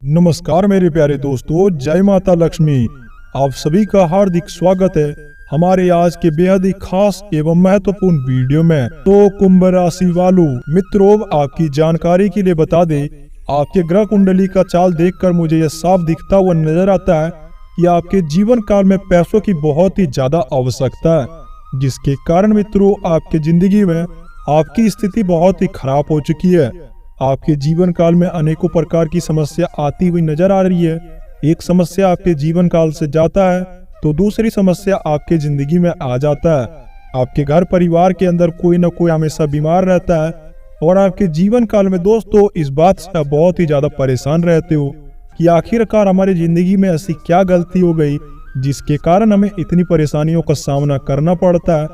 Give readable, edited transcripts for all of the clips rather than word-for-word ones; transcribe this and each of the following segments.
नमस्कार मेरे प्यारे दोस्तों, जय माता लक्ष्मी। आप सभी का हार्दिक स्वागत है हमारे आज के बेहद ही खास एवं महत्वपूर्ण वीडियो में। तो कुंभ राशि वालों मित्रों, आपकी जानकारी के लिए बता दें, आपके ग्रह कुंडली का चाल देखकर मुझे यह साफ दिखता हुआ नजर आता है कि आपके जीवन काल में पैसों की बहुत ही ज्यादा आवश्यकता है, जिसके कारण मित्रों आपके जिंदगी में आपकी स्थिति बहुत ही खराब हो चुकी है। आपके जीवन काल में अनेकों प्रकार की समस्या आती हुई नजर आ रही है। एक समस्या आपके जीवन काल से जाता है तो दूसरी समस्या आपके जिंदगी में आ जाता है। आपके घर परिवार के अंदर कोई न कोई हमेशा बीमार रहता है और आपके जीवन काल में दोस्तों इस बात से आप बहुत ही ज्यादा परेशान रहते हो कि आखिरकार हमारी जिंदगी में ऐसी क्या गलती हो गई जिसके कारण हमें इतनी परेशानियों का सामना करना पड़ता है।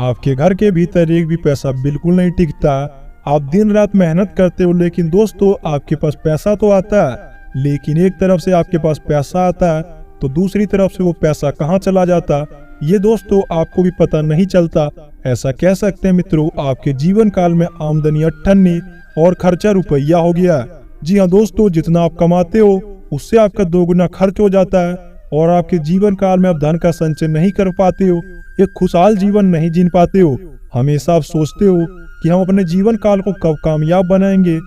आपके घर के भीतर एक भी पैसा बिल्कुल नहीं टिकता। आप दिन रात मेहनत करते हो, लेकिन दोस्तों आपके पास पैसा तो आता है, लेकिन एक तरफ से आपके पास पैसा आता है तो दूसरी तरफ से वो पैसा कहाँ चला जाता, ये दोस्तों आपको भी पता नहीं चलता। ऐसा कह सकते हैं मित्रों, आपके जीवन काल में आमदनी 98 और खर्चा रुपया हो गया है। जी हाँ दोस्तों, जितना आप कमाते हो उससे आपका दोगुना खर्च हो जाता है और आपके जीवन काल में आप धन का संचय नहीं कर पाते हो, एक खुशहाल जीवन नहीं जी पाते हो। हमेशा आप सोचते हो कि हम अपने जीवन काल को कब कामयाब बनाएंगे,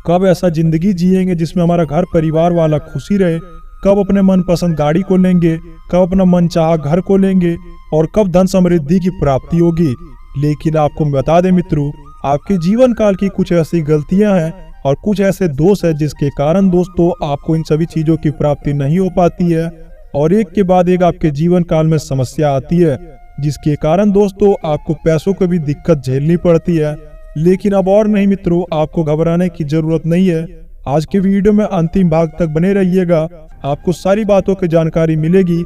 कब ऐसा जिंदगी जिएंगे जिसमें हमारा घर परिवार वाला खुशी रहे, कब अपने मनपसंद गाड़ी को लेंगे, कब अपना मनचाहा घर को लेंगे और कब धन समृद्धि की प्राप्ति होगी। लेकिन आपको बता दें मित्रों, आपके जीवन काल की कुछ ऐसी गलतियां हैं और कुछ ऐसे दोष है जिसके कारण दोस्तों आपको इन सभी चीजों की प्राप्ति नहीं हो पाती है और एक के बाद एक आपके जीवन काल में समस्या आती है, जिसके कारण दोस्तों आपको पैसों की भी दिक्कत झेलनी पड़ती है। लेकिन अब और नहीं मित्रों, आपको घबराने की जरूरत नहीं है। आज के वीडियो में अंतिम भाग तक बने रहिएगा, आपको सारी बातों की जानकारी मिलेगी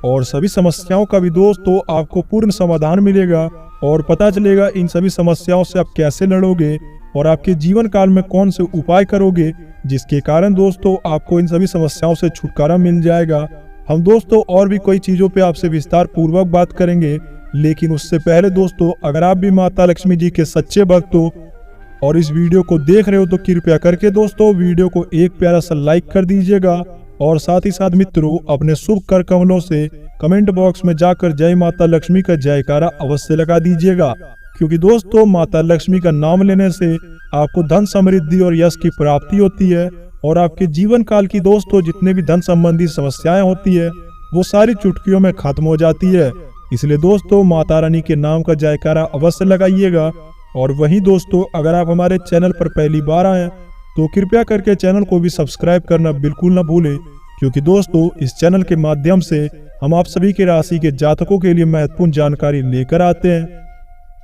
और सभी समस्याओं का भी दोस्तों आपको पूर्ण समाधान मिलेगा और पता चलेगा इन सभी समस्याओं से आप कैसे लड़ोगे और आपके जीवन काल में कौन से उपाय करोगे जिसके कारण दोस्तों आपको इन सभी समस्याओं से छुटकारा मिल जाएगा। हम दोस्तों और भी कोई चीजों पे आपसे विस्तार पूर्वक बात करेंगे, लेकिन उससे पहले दोस्तों अगर आप भी माता लक्ष्मी जी के सच्चे भक्त हो और इस वीडियो को देख रहे हो तो कृपया करके दोस्तों वीडियो को एक प्यारा सा लाइक कर दीजिएगा और साथ ही साथ मित्रों अपने शुभ कर कमलों से कमेंट बॉक्स में जाकर जय माता लक्ष्मी का जयकारा अवश्य लगा दीजिएगा, क्योंकि दोस्तों माता लक्ष्मी का नाम लेने से आपको धन समृद्धि और यश की प्राप्ति होती है और आपके जीवन काल की दोस्तों जितने भी धन संबंधी समस्याएं होती है वो सारी चुटकियों में खत्म हो जाती है। इसलिए दोस्तों माता रानी के नाम का जयकारा अवश्य लगाइएगा। और वहीं दोस्तों अगर आप हमारे चैनल पर पहली बार आए तो कृपया करके चैनल को भी सब्सक्राइब करना बिल्कुल न भूलें, क्योंकि दोस्तों इस चैनल के माध्यम से हम आप सभी के राशि के जातकों के लिए महत्वपूर्ण जानकारी लेकर आते हैं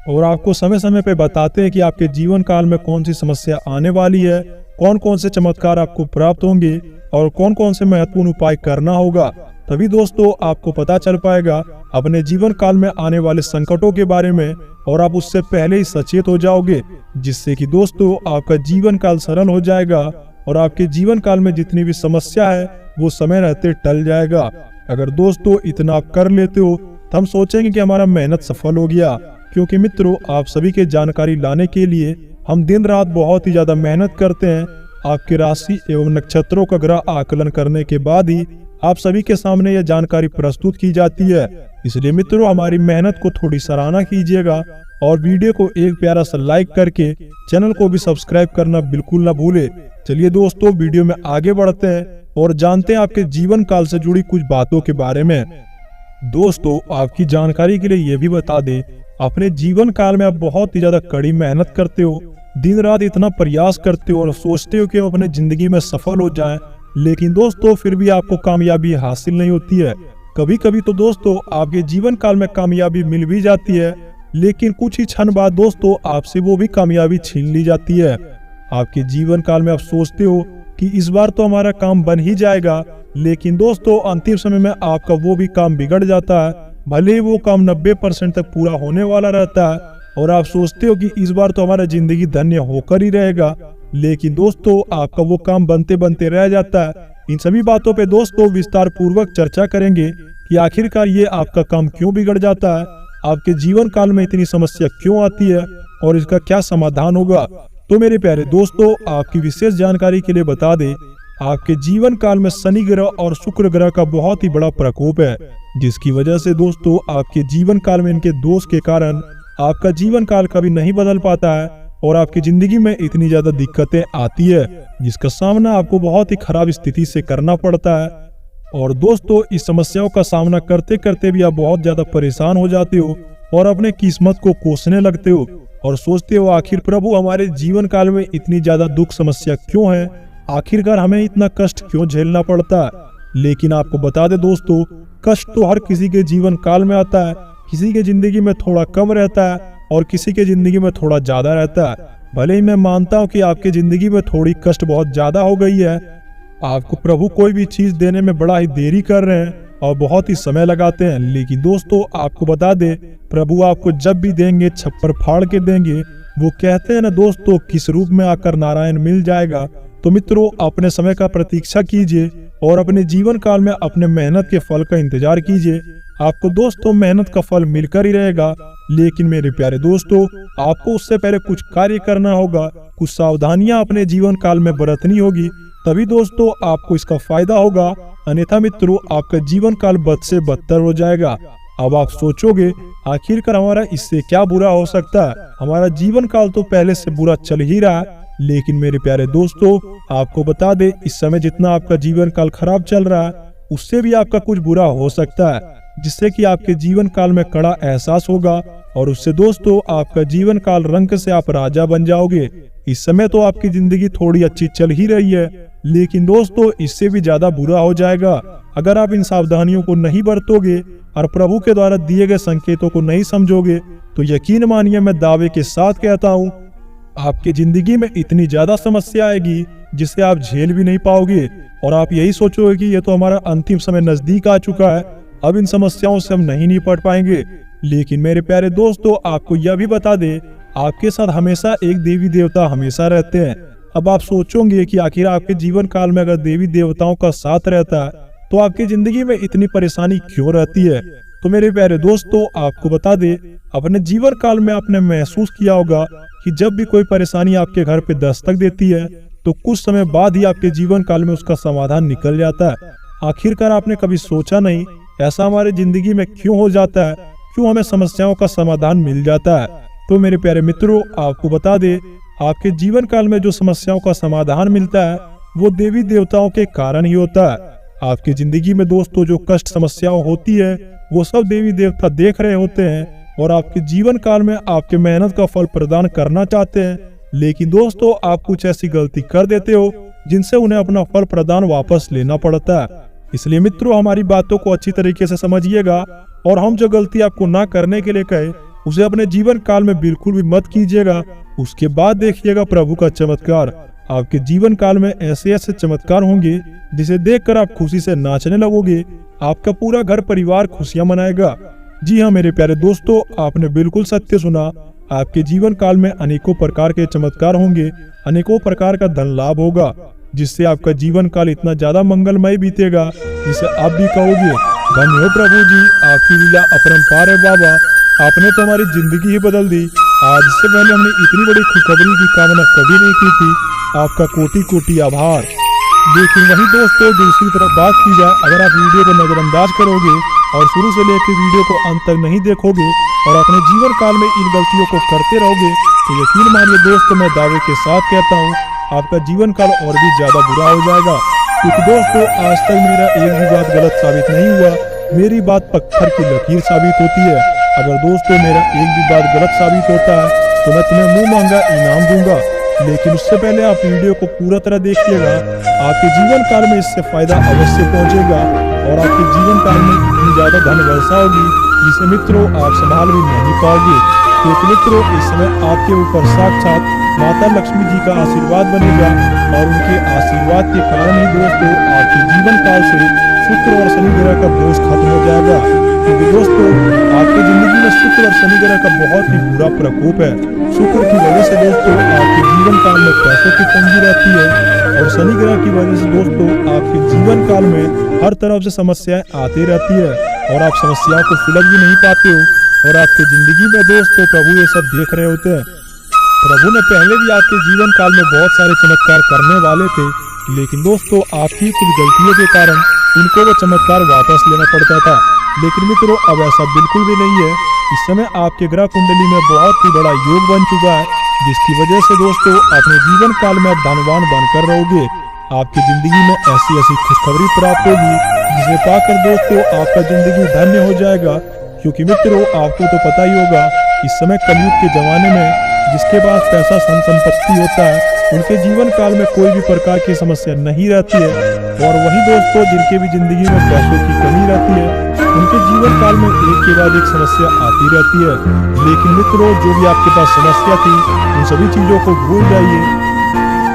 और आपको समय समय पे बताते हैं कि आपके जीवन काल में कौन सी समस्या आने वाली है, कौन कौन से चमत्कार आपको प्राप्त होंगे और कौन कौन से महत्वपूर्ण उपाय करना होगा। तभी दोस्तों आपको पता चल पाएगा अपने जीवन काल में आने वाले संकटों के बारे में और आप उससे पहले ही सचेत हो जाओगे, जिससे कि दोस्तों आपका जीवन काल सरल हो जाएगा और आपके जीवन काल में जितनी भी समस्या है वो समय रहते टल जाएगा। अगर दोस्तों इतना आप कर लेते हो तो हम सोचेंगे कि हमारा मेहनत सफल हो गया, क्योंकि मित्रों आप सभी के जानकारी लाने के लिए हम दिन रात बहुत ही ज्यादा मेहनत करते हैं। आपके राशि एवं नक्षत्रों का ग्रह आकलन करने के बाद ही आप सभी के सामने यह जानकारी प्रस्तुत की जाती है। इसलिए मित्रों हमारी मेहनत को थोड़ी सराहना कीजिएगा और वीडियो को एक प्यारा सा लाइक करके चैनल को भी सब्सक्राइब करना बिल्कुल न भूले। चलिए दोस्तों वीडियो में आगे बढ़ते हैं और जानते हैं आपके जीवन काल से जुड़ी कुछ बातों के बारे में। दोस्तों आपकी जानकारी के लिए ये भी बता दें, अपने जीवन काल में आप बहुत ही ज्यादा कड़ी मेहनत करते हो, दिन रात इतना प्रयास करते हो और सोचते हो कि आप अपने जिंदगी में सफल हो जाएं, लेकिन दोस्तों फिर भी आपको कामयाबी हासिल नहीं होती है। कभी कभी तो दोस्तों आपके जीवन काल में कामयाबी मिल भी जाती है, लेकिन कुछ ही क्षण बाद दोस्तों आपसे वो भी कामयाबी छीन ली जाती है। आपके जीवन काल में आप सोचते हो कि इस बार तो हमारा काम बन ही जाएगा, लेकिन दोस्तों अंतिम समय में आपका वो भी काम बिगड़ जाता है। भले ही वो काम 90% तक पूरा होने वाला रहता है और आप सोचते हो कि इस बार तो हमारा जिंदगी धन्य होकर ही रहेगा, लेकिन दोस्तों आपका वो काम बनते बनते रह जाता है। इन सभी बातों पे दोस्तों विस्तार पूर्वक चर्चा करेंगे कि आखिरकार ये आपका काम क्यों बिगड़ जाता है, आपके जीवन काल में इतनी समस्या क्यों आती है और इसका क्या समाधान होगा। तो मेरे प्यारे दोस्तों आपकी विशेष जानकारी के लिए बता दें, आपके जीवन काल में शनि ग्रह और शुक्र ग्रह का बहुत ही बड़ा प्रकोप है, जिसकी वजह से दोस्तों आपके जीवन काल में इनके दोष के कारण आपका जीवन काल कभी नहीं बदल पाता है और आपकी जिंदगी में इतनी ज्यादा दिक्कतें आती है जिसका सामना आपको बहुत ही खराब स्थिति से करना पड़ता है। और दोस्तों इस समस्याओं का सामना करते करते भी आप बहुत ज्यादा परेशान हो जाते हो और अपने किस्मत को कोसने लगते हो और सोचते हो आखिर प्रभु हमारे जीवन काल में इतनी ज्यादा दुख समस्या क्यों है, आखिरकार हमें इतना कष्ट क्यों झेलना पड़ता है। लेकिन आपको बता दे दोस्तों, कष्ट तो हर किसी के जीवन काल में आता है, किसी के जिंदगी में थोड़ा कम रहता है और किसी के जिंदगी में थोड़ा ज्यादा रहता है। भले ही मैं मानता हूँ कि आपकी जिंदगी में थोड़ी कष्ट बहुत ज्यादा हो गई है, आपको प्रभु कोई भी चीज देने में बड़ा ही देरी कर रहे हैं और बहुत ही समय लगाते हैं, लेकिन दोस्तों आपको बता दे प्रभु आपको जब भी देंगे छप्पर फाड़ के देंगे। वो कहते हैं ना दोस्तों, किस रूप में आकर नारायण मिल जाएगा। तो मित्रों अपने समय का प्रतीक्षा कीजिए और अपने जीवन काल में अपने मेहनत के फल का इंतजार कीजिए। आपको दोस्तों मेहनत का फल मिलकर ही रहेगा, लेकिन मेरे प्यारे दोस्तों आपको उससे पहले कुछ कार्य करना होगा, कुछ सावधानियां अपने जीवन काल में बरतनी होगी, तभी दोस्तों आपको इसका फायदा होगा। अन्यथा मित्रों आपका जीवन काल बद से बदतर हो जाएगा। अब आप सोचोगे आखिरकार हमारा इससे क्या बुरा हो सकता है, हमारा जीवन काल तो पहले से बुरा चल ही रहा है। लेकिन मेरे प्यारे दोस्तों आपको बता दे इस समय जितना आपका जीवन काल खराब चल रहा है उससे भी आपका कुछ बुरा हो सकता है, जिससे कि आपके जीवन काल में कड़ा एहसास होगा और उससे दोस्तों आपका जीवन काल रंग से आप राजा बन जाओगे। इस समय तो आपकी जिंदगी थोड़ी अच्छी चल ही रही है, लेकिन दोस्तों इससे भी ज्यादा बुरा हो जाएगा अगर आप इन सावधानियों को नहीं बरतोगे और प्रभु के द्वारा दिए गए संकेतों को नहीं समझोगे। तो यकीन मानिए मैं दावे के साथ कहता हूँ आपकी जिंदगी में इतनी ज्यादा समस्या आएगी जिसे आप झेल भी नहीं पाओगे और आप यही सोचोगे कि ये तो हमारा अंतिम समय नजदीक आ चुका है, अब इन समस्याओं से हम नहीं निपट पाएंगे। लेकिन मेरे प्यारे दोस्तों आपको यह भी बता दे आपके साथ हमेशा एक देवी देवता हमेशा रहते हैं। अब आप सोचोगे कि आखिर आपके जीवन काल में अगर देवी देवताओं का साथ रहता है तो आपकी जिंदगी में इतनी परेशानी क्यों रहती है। तो मेरे प्यारे दोस्तों आपको बता दे अपने जीवन काल में आपने महसूस किया होगा कि जब भी कोई परेशानी आपके घर पे दस्तक देती है तो कुछ समय बाद ही आपके जीवन काल में उसका समाधान निकल जाता है। आखिरकार आपने कभी सोचा नहीं ऐसा हमारे जिंदगी में क्यों हो जाता है, क्यों हमें समस्याओं का समाधान मिल जाता है। तो मेरे प्यारे मित्रों आपको बता दे आपके जीवन काल में जो समस्याओं का समाधान मिलता है वो देवी देवताओं के कारण ही होता है। आपकी जिंदगी में दोस्तों जो कष्ट समस्याओं होती है वो सब देवी देवता देख रहे होते हैं और आपके जीवन काल में आपके मेहनत का फल प्रदान करना चाहते हैं, लेकिन दोस्तों आप कुछ ऐसी गलती कर देते हो जिनसे उन्हें अपना फल प्रदान वापस लेना पड़ता है। इसलिए मित्रों हमारी बातों को अच्छी तरीके से समझिएगा और हम जो गलती आपको ना करने के लिए कहे उसे अपने जीवन काल में बिल्कुल भी मत कीजिएगा। उसके बाद देखिएगा प्रभु का चमत्कार। आपके जीवन काल में ऐसे ऐसे चमत्कार होंगे जिसे देखकर आप खुशी से नाचने लगोगे, आपका पूरा घर परिवार खुशियां मनाएगा। जी हाँ मेरे प्यारे दोस्तों आपने बिल्कुल सत्य सुना, आपके जीवन काल में अनेकों प्रकार के चमत्कार होंगे, अनेकों प्रकार का धन लाभ होगा, जिससे आपका जीवन काल इतना ज्यादा मंगलमय बीतेगा जिसे आप भी कहोगे धन्य हो प्रभु जी, आपकी लीला अपरंपार है बाबा, आपने तो हमारी जिंदगी ही बदल दी। आज से पहले हमने इतनी बड़ी खुशखबरी की कामना कभी नहीं की थी, आपका कोटि कोटि आभार। लेकिन वही दोस्तों दूसरी तरफ बात की जाए, अगर आप वीडियो को नजरअंदाज करोगे और शुरू से लेकर वीडियो को अंत तक नहीं देखोगे और अपने जीवन काल में इन गलतियों को करते रहोगे तो यकीन मानिए दोस्तों मैं दावे के साथ कहता हूँ आपका जीवन काल और भी ज्यादा बुरा हो जाएगा। क्योंकि दोस्तों आज तक मेरा एक भी बात गलत साबित नहीं हुआ, मेरी बात पत्थर की लकीर साबित होती है। अगर दोस्तों मेरा एक भी बात गलत साबित होता है तो मैं तुम्हें मुंह मांगा इनाम दूंगा, लेकिन उससे पहले आप वीडियो को पूरा तरह देखिएगा, आपके जीवन काल में इससे फायदा अवश्य पहुंचेगा और आपके जीवन काल में इतनी ज्यादा धन वर्षा होगी जिसे मित्रों आप संभाल भी नहीं पाओगे। क्योंकि मित्रों इस समय आपके ऊपर साक्षात माता लक्ष्मी जी का आशीर्वाद बनेगा और उनके आशीर्वाद के कारण ही दोस्तों आपके जीवन काल से शुक्र और शनि ग्रह का बोझ खत्म हो जाएगा। क्योंकि दोस्तों आपकी जिंदगी में शुक्र और शनि ग्रह का बहुत ही बुरा प्रकोप है। शुक्र की वजह से दोस्तों आपके जीवन काल में पैसों की तंगी रहती है और शनि ग्रह की वजह से दोस्तों आपके जीवन काल में हर तरफ से समस्याएं आती रहती है और आप समस्याओं को सुलझ भी नहीं पाते हो और आपकी जिंदगी में दोस्तों प्रभु ये सब देख रहे होते हैं। प्रभु ने पहले भी आपके जीवन काल में बहुत सारे चमत्कार करने वाले थे, लेकिन दोस्तों आपकी कुछ गलतियों के कारण उनको वो चमत्कार वापस लेना पड़ता था। लेकिन मित्रों अब ऐसा बिल्कुल भी नहीं है। इस समय आपके ग्रह कुंडली में बहुत ही बड़ा योग बन चुका है, जिसकी वजह से दोस्तों अपने जीवन काल में धनवान बनकर रहोगे। आपकी जिंदगी में ऐसी ऐसी खुशखबरी प्राप्त होगी जिसे पाकर दोस्तों आपका जिंदगी धन्य हो जाएगा। क्योंकि मित्रों आपको तो पता ही होगा इस समय कलयुग के जमाने में जिसके पास पैसा संपत्ति होता है उनके जीवन काल में कोई भी प्रकार की समस्या नहीं रहती है, और वही दोस्तों जिनके भी जिंदगी में पैसों की कमी रहती है उनके जीवन काल में एक के बाद एक समस्या आती रहती है। लेकिन मित्रों जो भी आपके पास समस्या थी उन सभी चीजों को भूल जाइए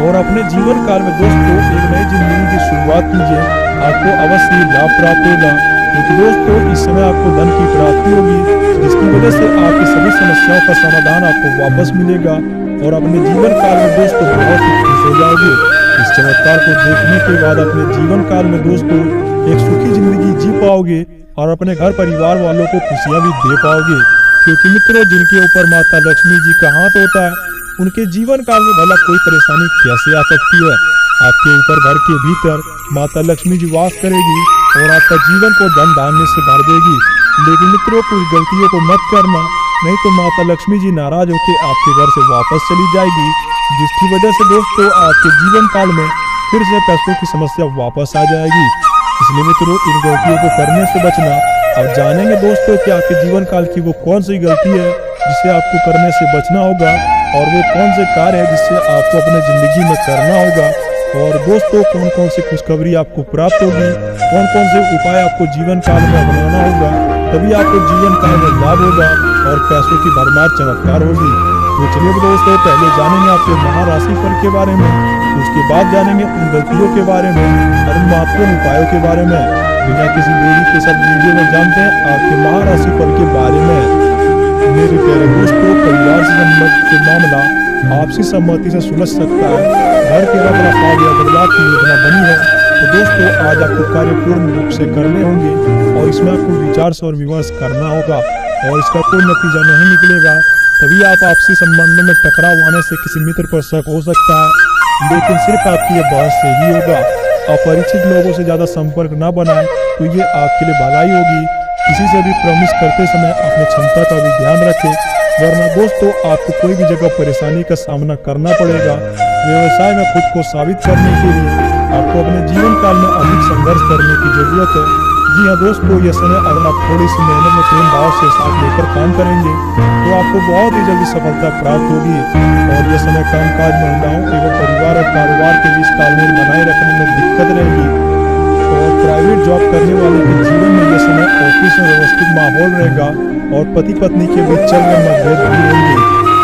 और अपने जीवन काल में दोस्तों एक नई जिंदगी की शुरुआत कीजिए। आपको अवश्य ही लाभ प्राप्त होगा, क्योंकि दोस्तों इस समय आपको धन की प्राप्ति होगी, जिसकी वजह से आपकी सभी समस्याओं का समाधान आपको वापस मिलेगा और अपने जीवन काल में दोस्तों बहुत ही खुश हो जाओगे। इस चमत्कार को देखने के बाद अपने जीवन काल में दोस्तों एक सुखी जिंदगी जी पाओगे और अपने घर परिवार वालों को खुशियां भी दे पाओगे। क्योंकि मित्रों जिनके ऊपर माता लक्ष्मी जी का हाथ होता है उनके जीवन काल में भला कोई परेशानी कैसे आ सकती है। आपके ऊपर घर के भीतर माता लक्ष्मी जी वास करेगी और आपका जीवन को धन धान्य से भर देगी। लेकिन मित्रों कुछ गलतियों को मत करना, नहीं तो माता लक्ष्मी जी नाराज होकर आपके घर से वापस चली जाएगी, जिसकी वजह से दोस्तों आपके जीवन काल में फिर से पैसों की समस्या वापस आ जाएगी। इसलिए मित्रों इन गलतियों को करने से बचना। अब जानेंगे दोस्तों कि आपके जीवन काल की वो कौन सी गलती है जिसे आपको करने से बचना होगा और वो कौन से कार्य है जिससे आपको अपने जिंदगी में करना होगा, और दोस्तों कौन कौन सी खुशखबरी आपको प्राप्त होगी, कौन कौन से उपाय आपको जीवन काल में अपनाना होगा, तभी आपको जीवन काल में लाभ होगा और पैसों की भरमार चमत्कार होगी। तो चलिए दोस्तों पहले जानेंगे आपके महाराशि फल के बारे में, उसके बाद जानेंगे उन गलतियों के बारे में और उन महत्वपूर्ण उपायों के बारे में। बिना किसी देरी के सब वीडियो में जानते हैं आपके महाराशि फल के बारे में। मेरे प्यारे दोस्तों परिवार से संबंधित मामला आपसी सहमति से सुलझ सकता है। घर के रख रखाव या बदलाव की योजना बनी है तो दोस्तों आज आपको कार्य पूर्ण रूप से करने होंगे और इसमें आपको विचार और विमर्श करना होगा और इसका कोई नतीजा नहीं निकलेगा। तभी आप आपसी संबंधों में टकराव आने से किसी मित्र पर शक हो सकता है, लेकिन सिर्फ आपकी यह बहस से ही होगा। अपरिचित लोगों से ज्यादा संपर्क न बनाएं तो ये आपके लिए भलाई होगी। किसी से भी प्रॉमिस करते समय अपनी क्षमता का भी ध्यान रखें, वरना दोस्तों आपको कोई भी जगह परेशानी का सामना करना पड़ेगा। व्यवसाय में खुद को साबित करने के लिए आपको अपने जीवन काल में अधिक संघर्ष करने की जरूरत है। जी हाँ दोस्तों यह समय अगर आप थोड़ी सी मेहनत में प्रेम भाव से साथ लेकर काम करेंगे तो आपको बहुत ही जल्दी सफलता प्राप्त होगी। और यह समय कामकाज महिलाओं एवं परिवार और कारोबार के बीच तालमेल बनाए रखने में दिक्कत रहेगी। और प्राइवेट जॉब करने वाले के जीवन में यह समय ऑफिस में व्यवस्थित माहौल रहेगा और पति पत्नी के बीच चल रहे मतभेद भी रहेंगे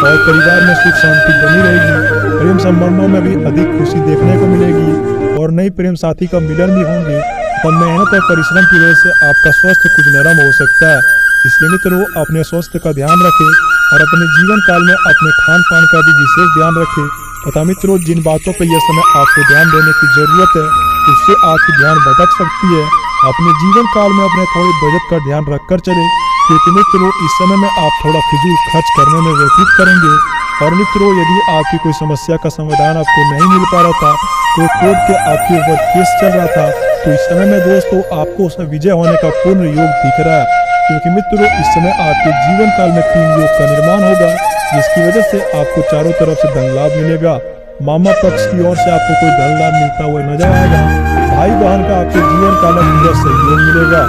और परिवार में सुख शांति बनी रहेगी। प्रेम संबंधों में भी अधिक खुशी देखने को मिलेगी और नई प्रेम साथी का मिलन भी होंगे। और मेहनत और परिश्रम की वजह से आपका स्वास्थ्य कुछ नरम हो सकता है। इसलिए मित्रों अपने स्वास्थ्य का ध्यान रखें और अपने जीवन काल में अपने खान पान का भी विशेष ध्यान रखें तथा मित्रों जिन बातों पर यह समय आपको ध्यान देने की जरूरत है उससे आपकी ध्यान भटक सकती है। अपने जीवन काल में अपने थोड़े बजट का ध्यान रखकर चले, क्योंकि मित्रों इस समय में आप थोड़ा फिजूल खर्च करने में व्यतीत करेंगे। और मित्रों यदि आपकी कोई समस्या का समाधान आपको नहीं मिल पा रहा था, कोई कोर्ट के आपके ऊपर केस चल रहा था, तो इस समय में दोस्तों आपको उसमें विजय होने का पूर्ण योग दिख रहा है। क्योंकि मित्रों इस समय आपके जीवन काल में 3 योग का निर्माण होगा, जिसकी वजह से आपको चारों तरफ से धन लाभ मिलेगा। मामा पक्ष की ओर से आपको कोई धन लाभ मिलता हुआ नजर आएगा। भाई बहन का आपके जीवन काल में पूरा सहयोग मिलेगा।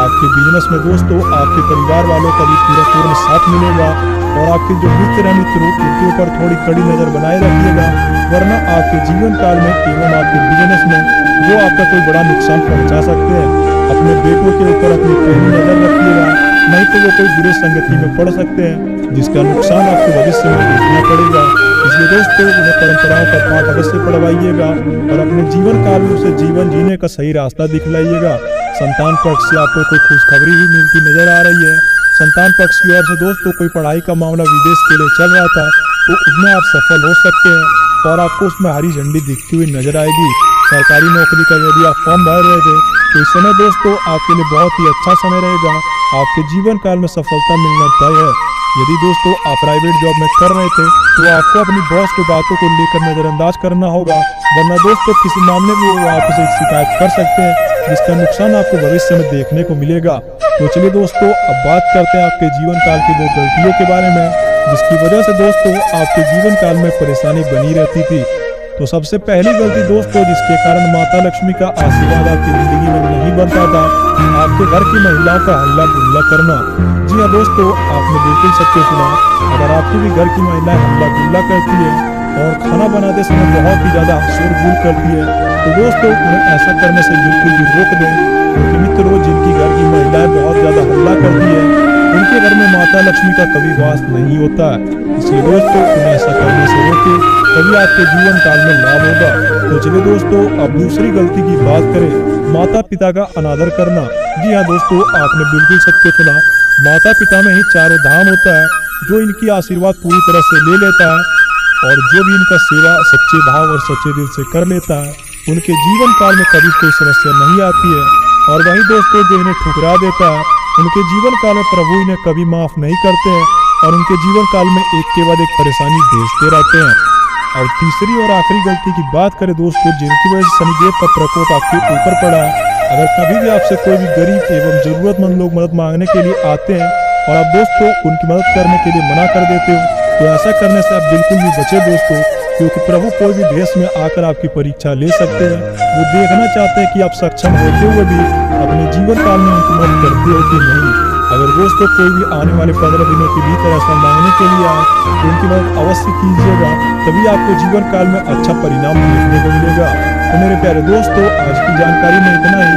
आपके बिजनेस में दोस्तों आपके परिवार वालों का भी पूर्ण साथ मिलेगा। और आपके जो मित्र हैं मित्रों उनके ऊपर थोड़ी कड़ी नजर बनाए रखिएगा, वरना आपके जीवन काल में एवं आपके बिजनेस में वो आपका कोई बड़ा नुकसान पहुंचा सकते हैं। अपने बेटों के ऊपर अपनी पैनी नजर रखिएगा, नहीं तो वो कोई बुरे संगति में पड़ सकते हैं जिसका नुकसान आपको भविष्य में देखना पड़ेगा। इसलिए दोस्तों उन्हें परंपराओं का पाठ अवश्य पढ़वाइएगा और अपने जीवन काल में उसे जीवन जीने का सही रास्ता दिखलाइएगा। संतान पक्ष से आपको कोई खुशखबरी भी मिलती नजर आ रही है। संतान पक्ष की ओर से दोस्तों कोई पढ़ाई का मामला विदेश के लिए चल रहा था तो उसमें आप सफल हो सकते हैं और आपको उसमें हरी झंडी दिखती हुई नजर आएगी। सरकारी नौकरी का यदि आप फॉर्म भर रहे थे तो इस समय दोस्तों आपके लिए बहुत ही अच्छा समय रहेगा। आपके जीवन काल में सफलता मिलना तय है। यदि दोस्तों आप प्राइवेट जॉब में कर रहे थे तो आपको अपनी बॉस की बातों को लेकर नजरअंदाज करना होगा, वरना दोस्तों किसी मामले में वो आपसे शिकायत कर सकते हैं जिसका नुकसान आपको भविष्य में देखने को मिलेगा। तो चलिए दोस्तों अब बात करते हैं आपके जीवन काल की वो गलतियों के बारे में जिसकी वजह से दोस्तों आपके जीवन काल में परेशानी बनी रहती थी। तो सबसे पहली गलती दोस्तों जिसके कारण माता लक्ष्मी का आशीर्वाद आपकी जिंदगी में नहीं बनता था, आपके घर की महिलाओं का हल्ला गुल्ला करना। जी हाँ दोस्तों, आपने बिल्कुल सत्य सुना। अगर आपकी भी घर की महिलाएं हल्ला गुल्ला करती है और खाना बनाते समय बहुत ही ज्यादा शोरगुल करती है तो दोस्तों उन्हें ऐसा करने से बिल्कुल भी रोक दें, क्योंकि मित्रों जिनकी घर की महिलाएं बहुत ज्यादा हल्ला करती है उनके घर में माता लक्ष्मी का कभी वास नहीं होता है। इसलिए दोस्तों उन्हें ऐसा करने से रोके, तभी आपके जीवन काल में लाभ होगा। तो चलिए दोस्तों अब दूसरी गलती की बात करें, माता पिता का अनादर करना। जी हाँ दोस्तों, आपने बिल्कुल सत्य सुना। माता पिता में ही चारों धाम होता है, जो इनकी आशीर्वाद पूरी तरह से ले लेता है और जो भी इनका सेवा सच्चे भाव और सच्चे दिल से कर लेता है उनके जीवन काल में कभी कोई समस्या नहीं आती है। और वहीं दोस्तों जो इन्हें ठुकरा देता है उनके जीवन काल में प्रभु इन्हें कभी माफ नहीं करते हैं और उनके जीवन काल में एक के बाद एक परेशानी भेजते रहते हैं। और तीसरी और आखिरी गलती की बात करें दोस्तों जिनकी वजह से शनिदेव का प्रकोप आपके ऊपर पड़ा है, अगर कभी भी आपसे कोई भी गरीब एवं जरूरतमंद लोग मदद मांगने के लिए आते हैं और आप दोस्तों उनकी मदद करने के लिए मना कर देते हो तो ऐसा करने से आप बिल्कुल भी बचे दोस्तों, क्योंकि प्रभु कोई भी देश में आकर आपकी परीक्षा ले सकते हैं। वो देखना चाहते हैं कि आप सक्षम होते हुए भी अपने जीवन काल में उनकी मदद करते हो कि नहीं। अगर दोस्तों कोई भी आने वाले 15 दिनों के भीतर ऐसा मांगने के लिए आए तो उनकी मदद अवश्य कीजिएगा, तभी आपको जीवन काल में अच्छा परिणाम देखने को मिलेगा। तो मेरे प्यारे दोस्तों आज की जानकारी में इतना ही,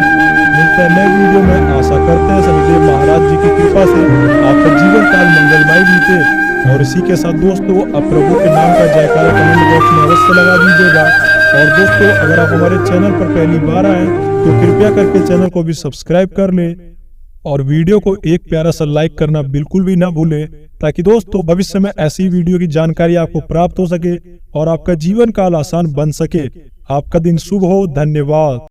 मिलते हैं नए वीडियो में। आशा करते हैं शनिदेव महाराज जी की कृपा से आपका जीवन काल मंगलमय बीते। और इसी के साथ दोस्तों अब प्रभु के नाम का जयकारा कमेंट बॉक्स में अवश्य लगा दीजिएगा। और दोस्तों अगर आप हमारे चैनल पर पहली बार आए तो कृपया करके चैनल को भी सब्सक्राइब कर लें और वीडियो को एक प्यारा सा लाइक करना बिल्कुल भी ना भूलें, ताकि दोस्तों भविष्य में ऐसी वीडियो की जानकारी आपको प्राप्त हो सके और आपका जीवन काल आसान बन सके। आपका दिन शुभ हो। धन्यवाद।